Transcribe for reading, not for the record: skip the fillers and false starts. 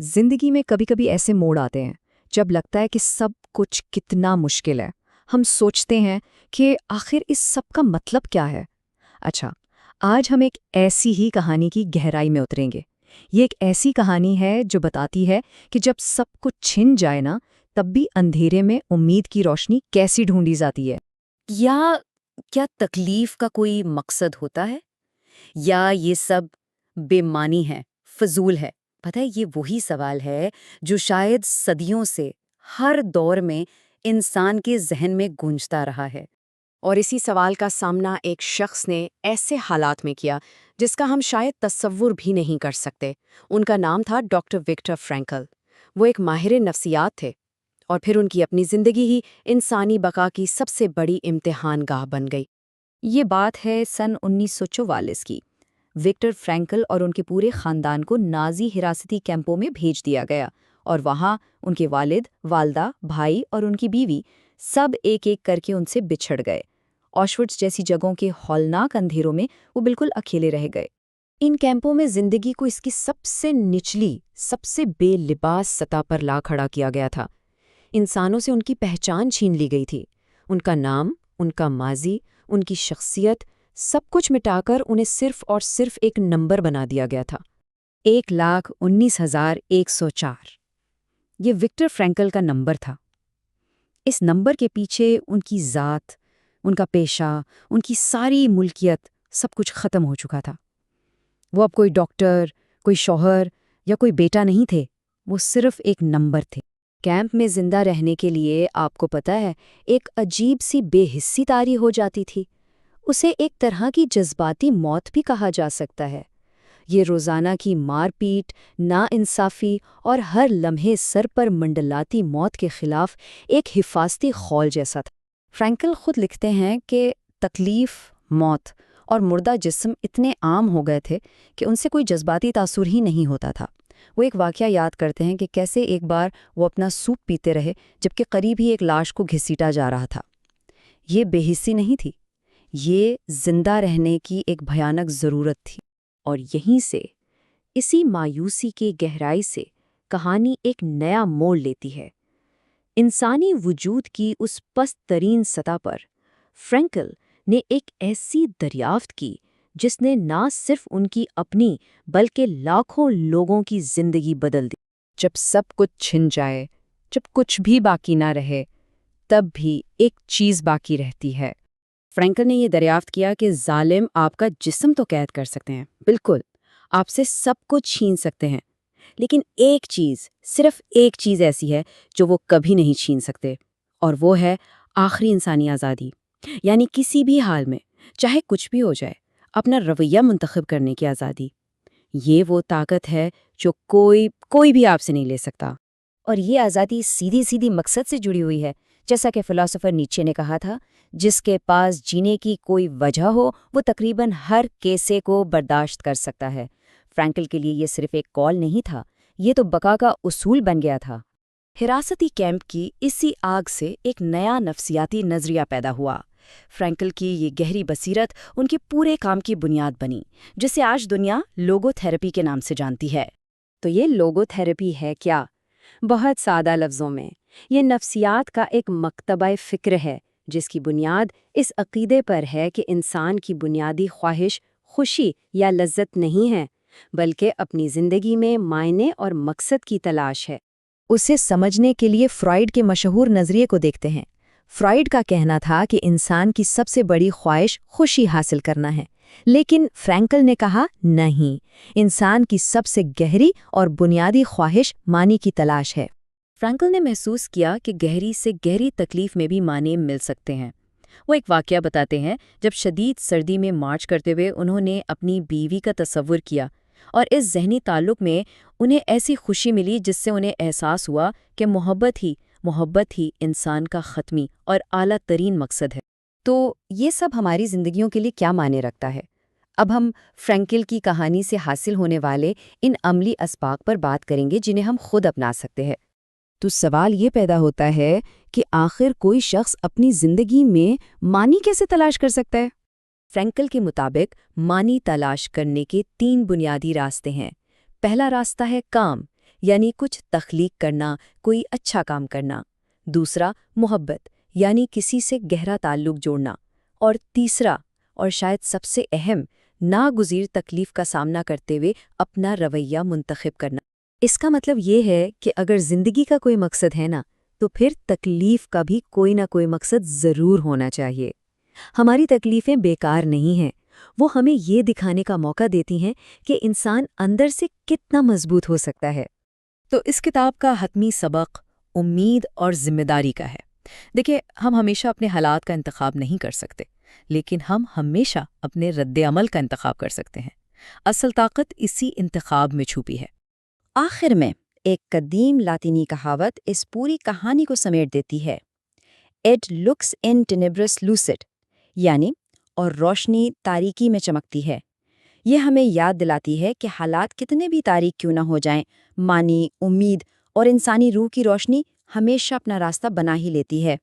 زندگی میں کبھی کبھی ایسے موڑ آتے ہیں جب لگتا ہے کہ سب کچھ کتنا مشکل ہے۔ ہم سوچتے ہیں کہ آخر اس سب کا مطلب کیا ہے؟ اچھا، آج ہم ایک ایسی ہی کہانی کی گہرائی میں اتریں گے۔ یہ ایک ایسی کہانی ہے جو بتاتی ہے کہ جب سب کچھ چھن جائے نا، تب بھی اندھیرے میں امید کی روشنی کیسی ڈھونڈی جاتی ہے۔ یا کیا تکلیف کا کوئی مقصد ہوتا ہے؟ یا یہ سب بے معنی ہے، فضول ہے؟ پتہ ہے، یہ وہی سوال ہے جو شاید صدیوں سے ہر دور میں انسان کے ذہن میں گونجتا رہا ہے۔ اور اسی سوال کا سامنا ایک شخص نے ایسے حالات میں کیا جس کا ہم شاید تصور بھی نہیں کر سکتے۔ ان کا نام تھا ڈاکٹر وکٹر فرینکل۔ وہ ایک ماہر نفسیات تھے، اور پھر ان کی اپنی زندگی ہی انسانی بقا کی سب سے بڑی امتحان گاہ بن گئی۔ یہ بات ہے سن 1944 کی۔ وکٹر فرینکل اور ان کے پورے خاندان کو نازی حراستی کیمپوں میں بھیج دیا گیا، اور وہاں ان کے والد، والدہ، بھائی اور ان کی بیوی سب ایک ایک کر کے ان سے بچھڑ گئے۔ آشوٹس جیسی جگہوں کے ہولناک اندھیروں میں وہ بالکل اکیلے رہ گئے۔ ان کیمپوں میں زندگی کو اس کی سب سے نچلی، سب سے بے لباس سطح پر لا کھڑا کیا گیا تھا۔ انسانوں سے ان کی پہچان چھین لی گئی تھی۔ ان کا نام، ان کا ماضی، ان کی شخصیت، سب کچھ مٹا کر انہیں صرف اور صرف ایک نمبر بنا دیا گیا تھا۔ 1,19,104 یہ وکٹر فرینکل کا نمبر تھا۔ اس نمبر کے پیچھے ان کی ذات، ان کا پیشہ، ان کی ساری ملکیت، سب کچھ ختم ہو چکا تھا۔ وہ اب کوئی ڈاکٹر، کوئی شوہر یا کوئی بیٹا نہیں تھے، وہ صرف ایک نمبر تھے۔ کیمپ میں زندہ رہنے کے لیے، آپ کو پتہ ہے، ایک عجیب سی بے حسی طاری ہو جاتی تھی۔ اسے ایک طرح کی جذباتی موت بھی کہا جا سکتا ہے۔ یہ روزانہ کی مار پیٹ، ناانصافی اور ہر لمحے سر پر منڈلاتی موت کے خلاف ایک حفاظتی خول جیسا تھا۔ فرینکل خود لکھتے ہیں کہ تکلیف، موت اور مردہ جسم اتنے عام ہو گئے تھے کہ ان سے کوئی جذباتی تاثر ہی نہیں ہوتا تھا۔ وہ ایک واقعہ یاد کرتے ہیں کہ کیسے ایک بار وہ اپنا سوپ پیتے رہے جبکہ قریب ہی ایک لاش کو گھسیٹا جا رہا تھا۔ یہ بے حسی نہیں تھی، یہ زندہ رہنے کی ایک بھیانک ضرورت تھی۔ اور یہیں سے، اسی مایوسی کی گہرائی سے، کہانی ایک نیا موڑ لیتی ہے۔ انسانی وجود کی اس پست ترین سطح پر فرینکل نے ایک ایسی دریافت کی جس نے نہ صرف ان کی اپنی بلکہ لاکھوں لوگوں کی زندگی بدل دی۔ جب سب کچھ چھن جائے، جب کچھ بھی باقی نہ رہے، تب بھی ایک چیز باقی رہتی ہے۔ فرینکل نے یہ دریافت کیا کہ ظالم آپ کا جسم تو قید کر سکتے ہیں، بالکل، آپ سے سب کچھ چھین سکتے ہیں، لیکن ایک چیز، صرف ایک چیز ایسی ہے جو وہ کبھی نہیں چھین سکتے، اور وہ ہے آخری انسانی آزادی۔ یعنی کسی بھی حال میں، چاہے کچھ بھی ہو جائے، اپنا رویہ منتخب کرنے کی آزادی۔ یہ وہ طاقت ہے جو کوئی بھی آپ سے نہیں لے سکتا۔ اور یہ آزادی سیدھی سیدھی مقصد سے جڑی ہوئی ہے، جیسا کہ فلسفر نیچے نے کہا تھا، جس کے پاس جینے کی کوئی وجہ ہو وہ تقریباً ہر کیسے کو برداشت کر سکتا ہے۔ فرینکل کے لیے یہ صرف ایک کال نہیں تھا، یہ تو بقا کا اصول بن گیا تھا۔ حراستی کیمپ کی اسی آگ سے ایک نیا نفسیاتی نظریہ پیدا ہوا۔ فرینکل کی یہ گہری بصیرت ان کے پورے کام کی بنیاد بنی، جسے آج دنیا لوگو تھراپی کے نام سے جانتی ہے۔ تو یہ لوگو تھراپی ہے کیا؟ بہت سادہ لفظوں میں، یہ نفسیات کا ایک مکتبہ فکر ہے جس کی بنیاد اس عقیدے پر ہے کہ انسان کی بنیادی خواہش خوشی یا لذت نہیں ہے، بلکہ اپنی زندگی میں معنی اور مقصد کی تلاش ہے۔ اسے سمجھنے کے لیے فرائیڈ کے مشہور نظریے کو دیکھتے ہیں۔ فرائیڈ کا کہنا تھا کہ انسان کی سب سے بڑی خواہش خوشی حاصل کرنا ہے، لیکن فرینکل نے کہا نہیں، انسان کی سب سے گہری اور بنیادی خواہش معنی کی تلاش ہے۔ فرینکل نے محسوس کیا کہ گہری سے گہری تکلیف میں بھی معنی مل سکتے ہیں۔ وہ ایک واقعہ بتاتے ہیں، جب شدید سردی میں مارچ کرتے ہوئے انہوں نے اپنی بیوی کا تصور کیا، اور اس ذہنی تعلق میں انہیں ایسی خوشی ملی جس سے انہیں احساس ہوا کہ محبت ہی انسان کا حتمی اور اعلیٰ ترین مقصد ہے۔ تو یہ سب ہماری زندگیوں کے لیے کیا معنی رکھتا ہے؟ اب ہم فرینکل کی کہانی سے حاصل ہونے والے ان عملی اسباق پر بات کریں گے جنہیں ہم خود اپنا سکتے ہیں۔ تو سوال یہ پیدا ہوتا ہے کہ آخر کوئی شخص اپنی زندگی میں معنی کیسے تلاش کر سکتا ہے؟ فرینکل کے مطابق معنی تلاش کرنے کے 3 بنیادی راستے ہیں۔ پہلا راستہ ہے کام، یعنی کچھ تخلیق کرنا، کوئی اچھا کام کرنا۔ دوسرا محبت، یعنی کسی سے گہرا تعلق جوڑنا۔ اور تیسرا، اور شاید سب سے اہم، ناگزیر تکلیف کا سامنا کرتے ہوئے اپنا رویہ منتخب کرنا۔ اس کا مطلب یہ ہے کہ اگر زندگی کا کوئی مقصد ہے نا، تو پھر تکلیف کا بھی کوئی نہ کوئی مقصد ضرور ہونا چاہیے۔ ہماری تکلیفیں بیکار نہیں ہیں، وہ ہمیں یہ دکھانے کا موقع دیتی ہیں کہ انسان اندر سے کتنا مضبوط ہو سکتا ہے۔ تو اس کتاب کا حتمی سبق امید اور ذمہ داری کا ہے۔ دیکھیں، ہم ہمیشہ اپنے حالات کا انتخاب نہیں کر سکتے، لیکن ہم ہمیشہ اپنے رد عمل کا انتخاب کر سکتے ہیں۔ اصل طاقت اسی انتخاب میں چھپی ہے۔ آخر میں ایک قدیم لاطینی کہاوت اس پوری کہانی کو سمیٹ دیتی ہے: "It looks in tenebris lucid", یعنی اور روشنی تاریکی میں چمکتی ہے۔ یہ ہمیں یاد دلاتی ہے کہ حالات کتنے بھی تاریک کیوں نہ ہو جائیں، معنی، امید اور انسانی روح کی روشنی ہمیشہ اپنا راستہ بنا ہی لیتی ہے۔